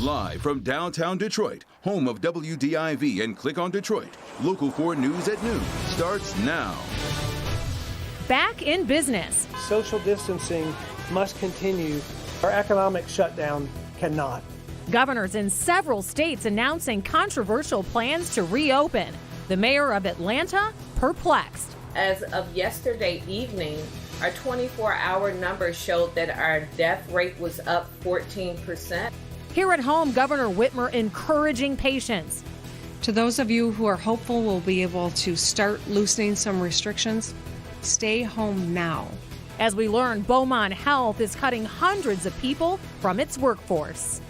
Live from downtown Detroit, home of WDIV and Click on Detroit, Local 4 News at noon starts now. Back in business. Social distancing must continue. Our economic shutdown cannot. Governors in several states announcing controversial plans to reopen. The mayor of Atlanta perplexed. As of yesterday evening, our 24-hour numbers showed that our death rate was up 14%. Here at home, Governor Whitmer encouraging patience. To those of you who are hopeful we'll be able to start loosening some restrictions, stay home now. As we learn, Beaumont Health is cutting hundreds of people from its workforce.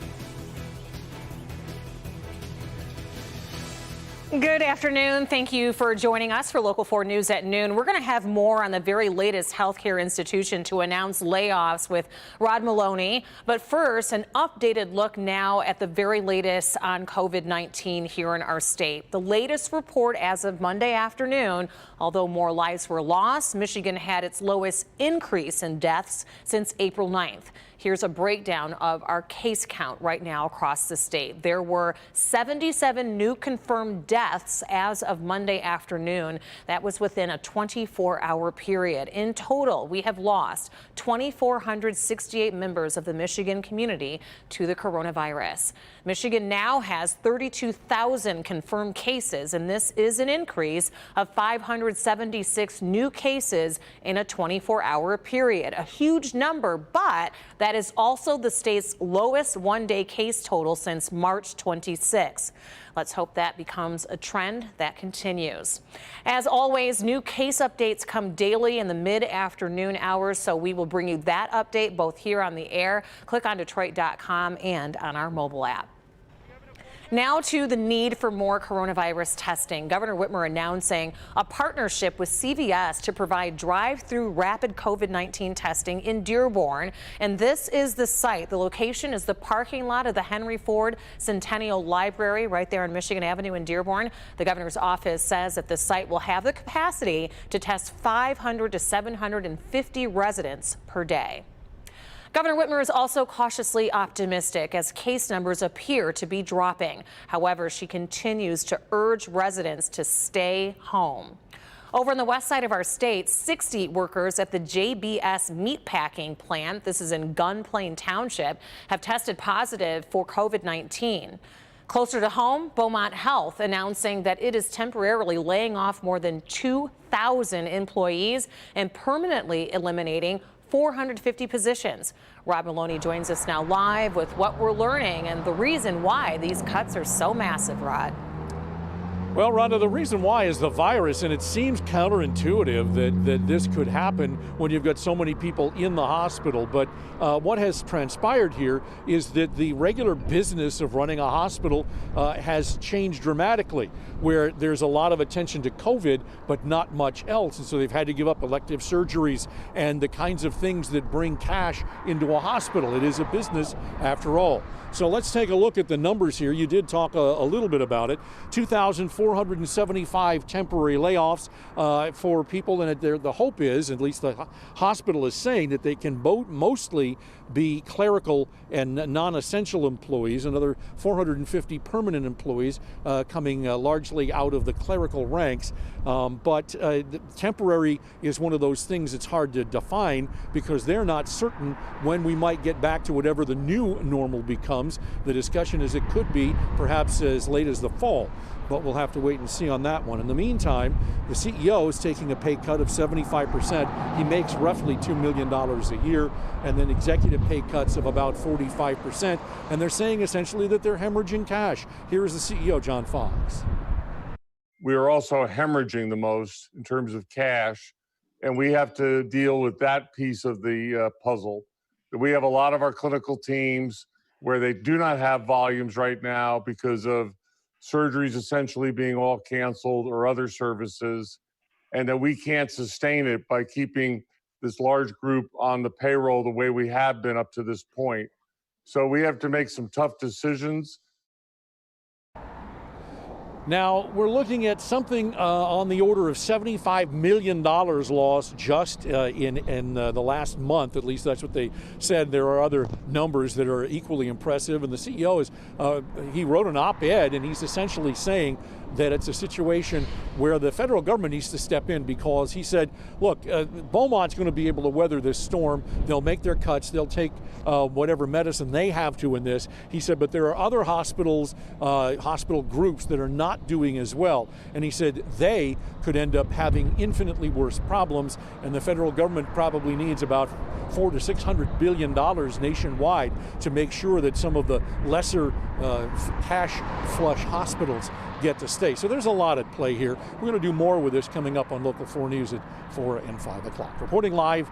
Good afternoon. Thank you for joining us for Local 4 News at noon. We're going to have more on the very latest healthcare institution to announce layoffs with Rod Maloney. But first, an updated look now at the very latest on COVID-19 here in our state. The latest report as of Monday afternoon, although more lives were lost, Michigan had its lowest increase in deaths since April 9th. Here's a breakdown of our case count right now across the state. There were 77 new confirmed deaths as of Monday afternoon. That was within a 24-hour period. In total, we have lost 2,468 members of the Michigan community to the coronavirus. Michigan now has 32,000 confirmed cases, and this is an increase of 576 new cases in a 24-hour period. A huge number, but that is also the state's lowest one-day case total since March 26. Let's hope that becomes a trend that continues. As always, new case updates come daily in the mid-afternoon hours, so we will bring you that update both here on the air, clickondetroit.com, and on our mobile app. Now to the need for more coronavirus testing. Governor Whitmer announcing a partnership with CVS to provide drive-through rapid COVID-19 testing in Dearborn. And this is the site. The location is the parking lot of the Henry Ford Centennial Library right there on Michigan Avenue in Dearborn. The governor's office says that the site will have the capacity to test 500 to 750 residents per day. Governor Whitmer is also cautiously optimistic as case numbers appear to be dropping. However, she continues to urge residents to stay home. Over on the west side of our state, 60 workers at the JBS meatpacking plant, this is in Gun Plain Township, have tested positive for COVID-19. Closer to home, Beaumont Health announcing that it is temporarily laying off more than 2,000 employees and permanently eliminating 450 positions. Rod Maloney joins us now live with what we're learning and the reason why these cuts are so massive, Rod. Well, Rhonda, the reason why is the virus, and it seems counterintuitive that this could happen when you've got so many people in the hospital. But what has transpired here is that the regular business of running a hospital has changed dramatically, where there's a lot of attention to COVID, but not much else. And so they've had to give up elective surgeries and the kinds of things that bring cash into a hospital. It is a business after all. So let's take a look at the numbers here. You did talk a little bit about it. 2,475 temporary layoffs for people, and the hope is, at least the hospital is saying, that they can mostly be clerical and non-essential employees, another 450 permanent employees coming largely out of the clerical ranks. But temporary is one of those things that's hard to define because they're not certain when we might get back to whatever the new normal becomes. The discussion is it could be perhaps as late as the fall, but we'll have to wait and see on that one. In the meantime, the CEO is taking a pay cut of 75%. He makes roughly $2 million a year, and then executive pay cuts of about 45%. And they're saying essentially that they're hemorrhaging cash. Here is the CEO, John Fox. We are also hemorrhaging the most in terms of cash, and we have to deal with that piece of the puzzle. We have a lot of our clinical teams where they do not have volumes right now because of surgeries essentially being all canceled or other services, and that we can't sustain it by keeping this large group on the payroll the way we have been up to this point. So we have to make some tough decisions. Now, we're looking at something on the order of $75 million lost just in the last month. At least that's what they said. There are other numbers that are equally impressive. And the CEO he wrote an op-ed, and he's essentially saying that it's a situation where the federal government needs to step in, because he said, look, Beaumont's going to be able to weather this storm. They'll make their cuts. They'll take whatever medicine they have to in this. He said, but there are other hospitals, hospital groups that are not doing as well. And he said they could end up having infinitely worse problems, and the federal government probably needs about $400 to $600 billion nationwide to make sure that some of the lesser cash flush hospitals get to stay. So there's a lot at play here. We're going to do more with this coming up on Local 4 News at 4 and 5 o'clock. Reporting live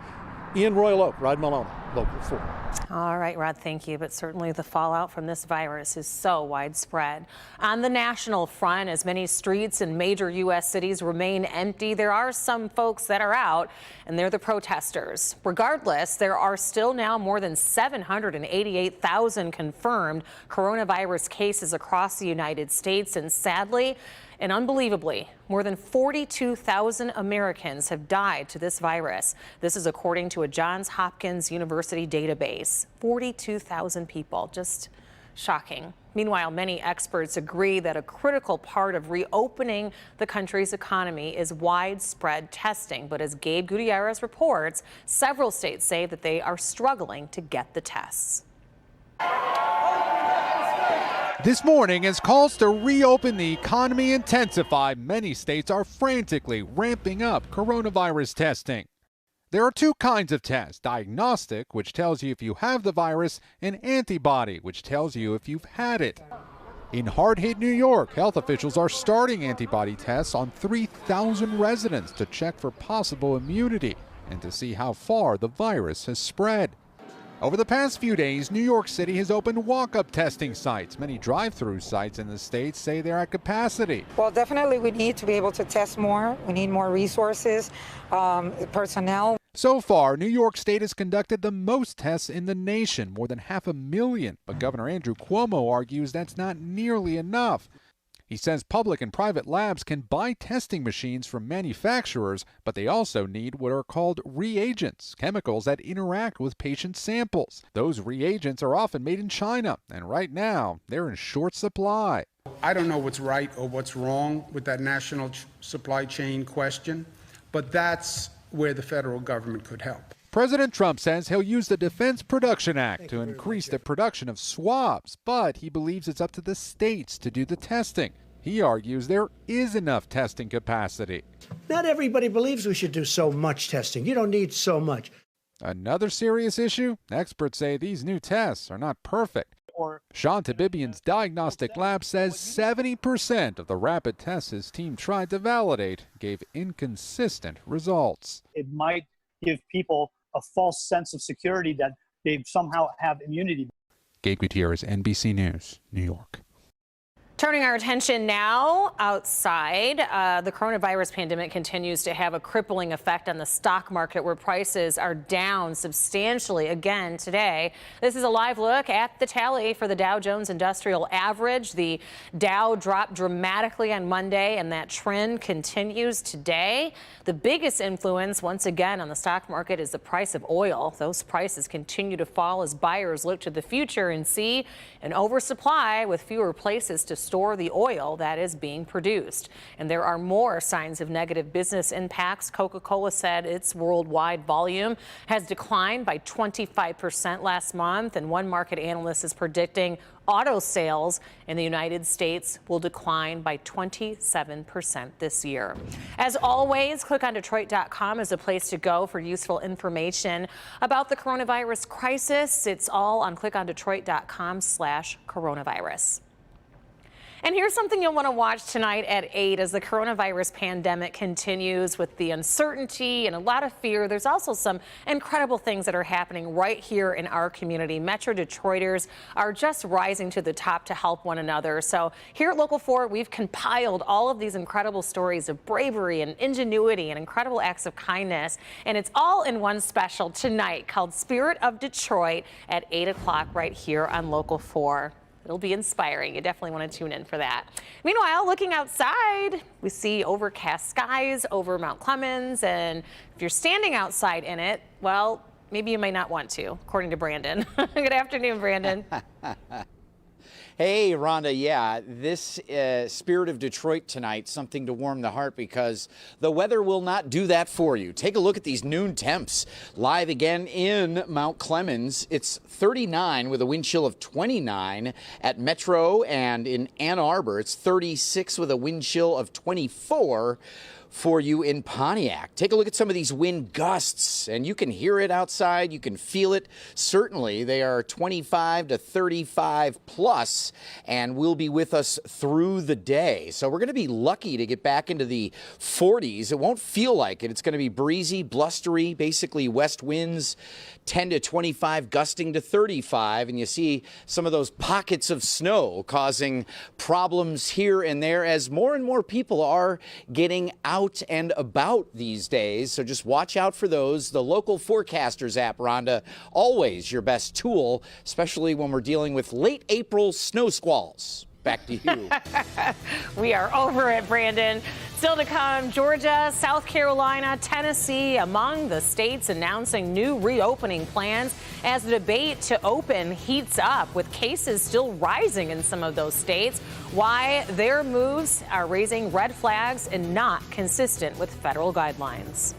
in Royal Oak, Rod Maloney, Local 4. All right, Rod, thank you. But certainly the fallout from this virus is so widespread. On the national front, as many streets in major U.S. cities remain empty, there are some folks that are out, and they're the protesters. Regardless, there are still now more than 788,000 confirmed coronavirus cases across the United States, and sadly, and unbelievably, more than 42,000 Americans have died to this virus. This is according to a Johns Hopkins University database. 42,000 people, just shocking. Meanwhile, many experts agree that a critical part of reopening the country's economy is widespread testing. But as Gabe Gutierrez reports, several states say that they are struggling to get the tests. This morning, as calls to reopen the economy intensify, many states are frantically ramping up coronavirus testing. There are two kinds of tests: diagnostic, which tells you if you have the virus, and antibody, which tells you if you've had it. In hard-hit New York, health officials are starting antibody tests on 3,000 residents to check for possible immunity and to see how far the virus has spread. Over the past few days, New York City has opened walk-up testing sites. Many drive-through sites in the state say they're at capacity. Well, definitely we need to be able to test more. We need more resources, personnel. So far, New York State has conducted the most tests in the nation, more than 500,000. But Governor Andrew Cuomo argues that's not nearly enough. He says public and private labs can buy testing machines from manufacturers, but they also need what are called reagents, chemicals that interact with patient samples. Those reagents are often made in China, and right now they're in short supply. I don't know what's right or what's wrong with that national supply chain question, but that's where the federal government could help. President Trump says he'll use the Defense Production Act to increase the production of swabs, but he believes it's up to the states to do the testing. He argues there is enough testing capacity. Not everybody believes we should do so much testing. You don't need so much. Another serious issue? Experts say these new tests are not perfect. Sean Tabibian's diagnostic lab says 70% of the rapid tests his team tried to validate gave inconsistent results. It might give people a false sense of security that they somehow have immunity. Gabe Gutierrez, NBC News, New York. Turning our attention now outside, the coronavirus pandemic continues to have a crippling effect on the stock market, where prices are down substantially again today. This is a live look at the tally for the Dow Jones Industrial Average. The Dow dropped dramatically on Monday, and that trend continues today. The biggest influence, once again, on the stock market is the price of oil. Those prices continue to fall as buyers look to the future and see an oversupply with fewer places to store the oil that is being produced. And there are more signs of negative business impacts. Coca-Cola said its worldwide volume has declined by 25% last month, and one market analyst is predicting auto sales in the United States will decline by 27% this year. As always, clickondetroit.com is a place to go for useful information about the coronavirus crisis. It's all on clickondetroit.com/coronavirus. And here's something you'll want to watch tonight at 8 as the coronavirus pandemic continues with the uncertainty and a lot of fear. There's also some incredible things that are happening right here in our community. Metro Detroiters are just rising to the top to help one another. So here at Local 4, we've compiled all of these incredible stories of bravery and ingenuity and incredible acts of kindness. And it's all in one special tonight called Spirit of Detroit at 8 o'clock right here on Local 4. It'll be inspiring. You definitely want to tune in for that. Meanwhile, looking outside, we see overcast skies over Mount Clemens. And if you're standing outside in it, well, maybe you might not want to, according to Brandon. Good afternoon, Brandon. Hey, Rhonda, yeah, this Spirit of Detroit tonight, something to warm the heart because the weather will not do that for you. Take a look at these noon temps. Live again in Mount Clemens. It's 39 with a wind chill of 29 at Metro, and in Ann Arbor, it's 36 with a wind chill of 24 for you in Pontiac. Take a look at some of these wind gusts, and you can hear it outside. You can feel it. Certainly, they are 25 to 35 plus, and will be with us through the day. So we're going to be lucky to get back into the 40s. It won't feel like it. It's going to be breezy, blustery, basically west winds, 10 to 25, gusting to 35, and you see some of those pockets of snow causing problems here and there as more and more people are getting out and about these days. So just watch out for those. The local forecasters app, Rhonda, always your best tool, especially when we're dealing with late April snow squalls. Back to you. We are over it, Brandon. Still to come, Georgia, South Carolina, Tennessee, among the states announcing new reopening plans as the debate to open heats up, with cases still rising in some of those states. Why their moves are raising red flags and not consistent with federal guidelines.